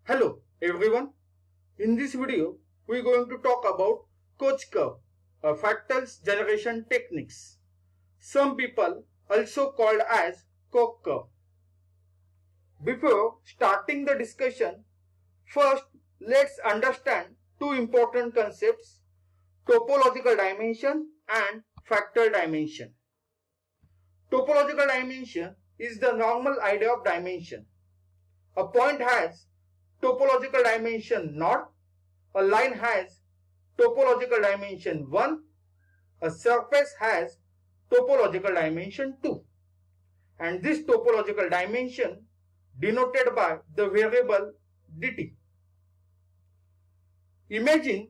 Hello everyone. In this video, we are going to talk about Koch curve, a fractals generation techniques. Some people also called as Koch curve. Before starting the discussion, first let's understand two important concepts: topological dimension and fractal dimension. Topological dimension is the normal idea of dimension. A point has topological dimension 0, a line has topological dimension 1, a surface has topological dimension 2, and this topological dimension denoted by the variable dt. Imagine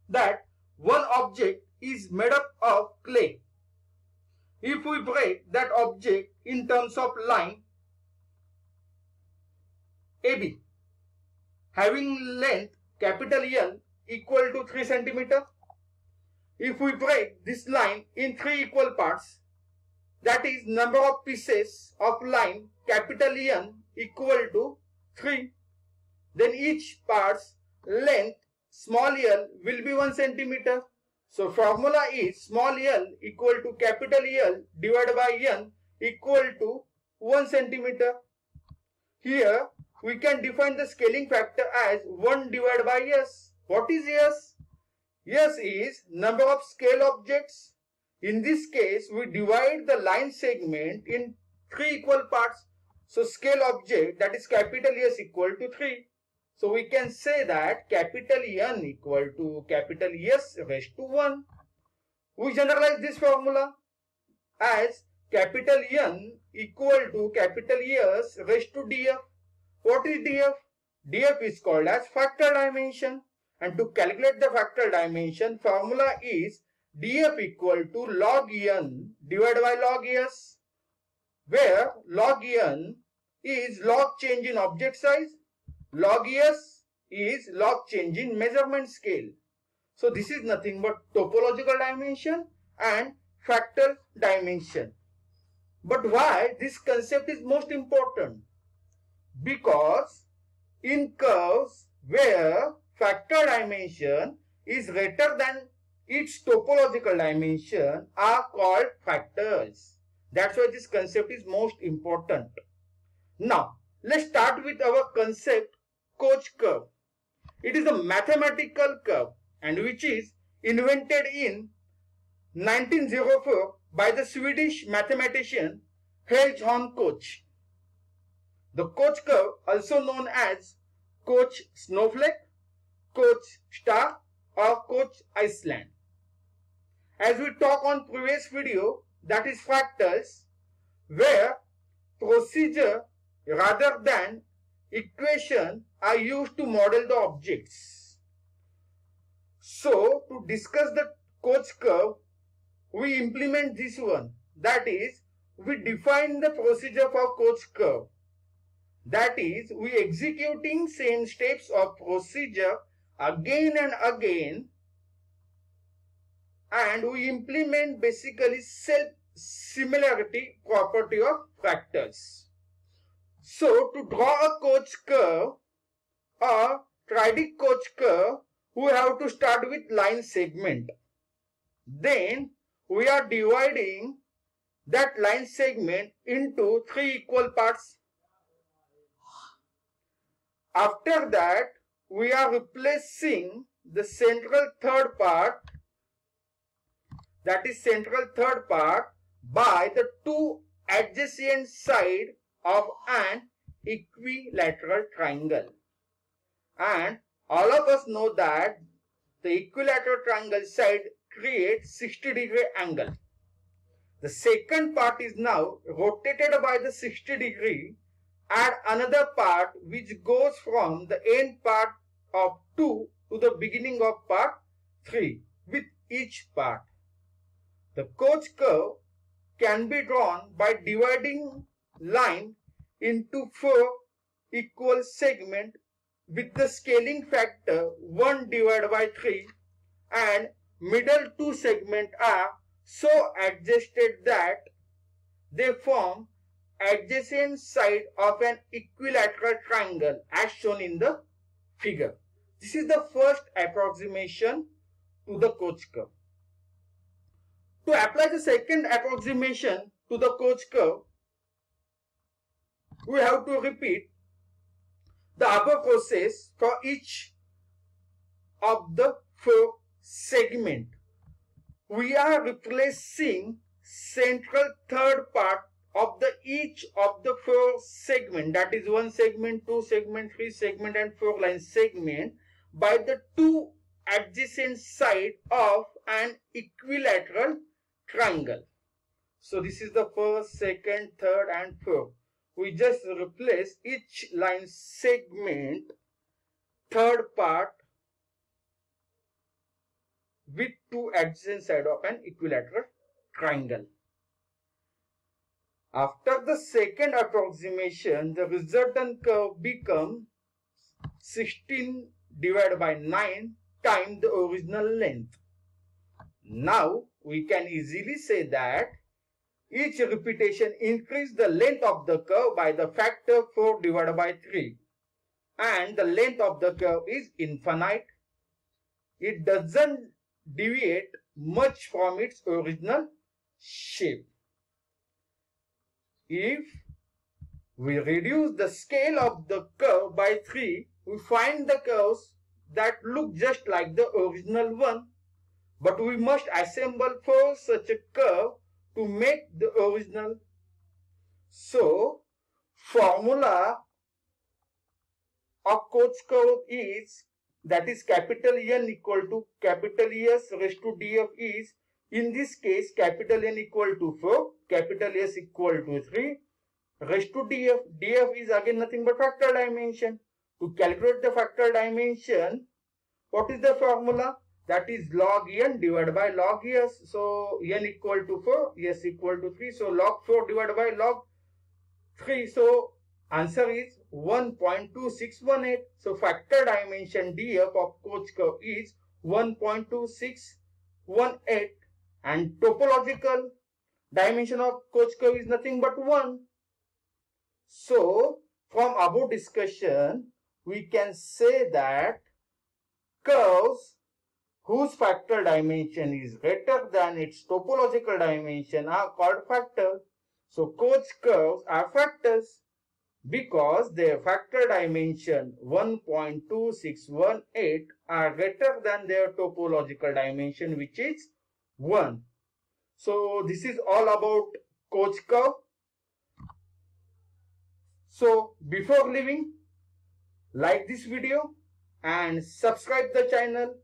that one object is made up of clay. If we break that object in terms of line AB having length capital L equal to 3 cm. If we break this line in 3 equal parts, that is number of pieces of line capital N equal to 3, then each part's length small l will be 1 cm. So formula is small l equal to capital L divided by N equal to 1 cm. Here we can define the scaling factor as 1 divided by S. What is S? S is number of scale objects. In this case, we divide the line segment in 3 equal parts. So scale object, that is capital S, equal to 3. So we can say that capital N equal to capital S raised to 1. We generalize this formula as capital N equal to capital S raised to df. What is df? Df is called as fractal dimension, and to calculate the fractal dimension, formula is df equal to log n divided by log s, where log n is log change in object size, log s is log change in measurement scale. So this is nothing but topological dimension and fractal dimension. But why this concept is most important? Because in curves where fractal dimension is greater than its topological dimension are called fractals. That's why this concept is most important. Now, let's start with our concept Koch curve. It is a mathematical curve and which is invented in 1904 by the Swedish mathematician Helge von Koch. The Koch curve, also known as Koch snowflake, Koch star, or Koch Iceland. As we talked on previous video, that is fractals, where procedure rather than equation are used to model the objects. So to discuss the Koch curve, we implement this one. That is, we define the procedure for Koch curve. That is, we executing same steps of procedure again and again, and we implement basically self-similarity property of fractals. So to draw a Koch curve or triadic Koch curve, we have to start with line segment. Then we are dividing that line segment into 3 equal parts. After that, we are replacing the central third part, that is central third part, by the two adjacent sides of an equilateral triangle. And all of us know that the equilateral triangle side creates 60-degree angle. The second part is now rotated by the 60-degree. Add another part which goes from the end part of 2 to the beginning of part 3 with each part. The Koch curve can be drawn by dividing line into 4 equal segments with the scaling factor 1 divided by 3, and middle 2 segments are so adjusted that they form adjacent side of an equilateral triangle as shown in the figure. This is the first approximation to the Koch curve. To apply the second approximation to the Koch curve, we have to repeat the above process for each of the four segments. We are replacing central third part of each of the four segment, that is 1 segment, 2 segment, 3 segment and 4 line segment, by the two adjacent side of an equilateral triangle. So this is the first, second, third and fourth. We just replace each line segment third part with two adjacent side of an equilateral triangle. After the second approximation, the resultant curve becomes 16 divided by 9 times the original length. Now we can easily say that each repetition increases the length of the curve by the factor 4 divided by 3, and the length of the curve is infinite. It doesn't deviate much from its original shape. If we reduce the scale of the curve by 3, we find the curves that look just like the original one, but we must assemble 4 such a curve to make the original. So, formula of Koch curve is, that is capital N equal to capital S raised to df is, in this case capital N equal to 4, capital S equal to 3, raised to df. Df is again nothing but factor dimension. To calculate the factor dimension, what is the formula? That is log n divided by log s. So n equal to 4, s equal to 3. So log 4 divided by log 3. So answer is 1.2618. So factor dimension df of Koch curve is 1.2618, and topological dimension of Koch curve is nothing but 1. So from above discussion, we can say that curves whose factor dimension is greater than its topological dimension are called factors. So Koch curves are factors because their factor dimension 1.2618 are greater than their topological dimension, which is 1. So this is all about Koch curve. So before leaving, like this video and subscribe the channel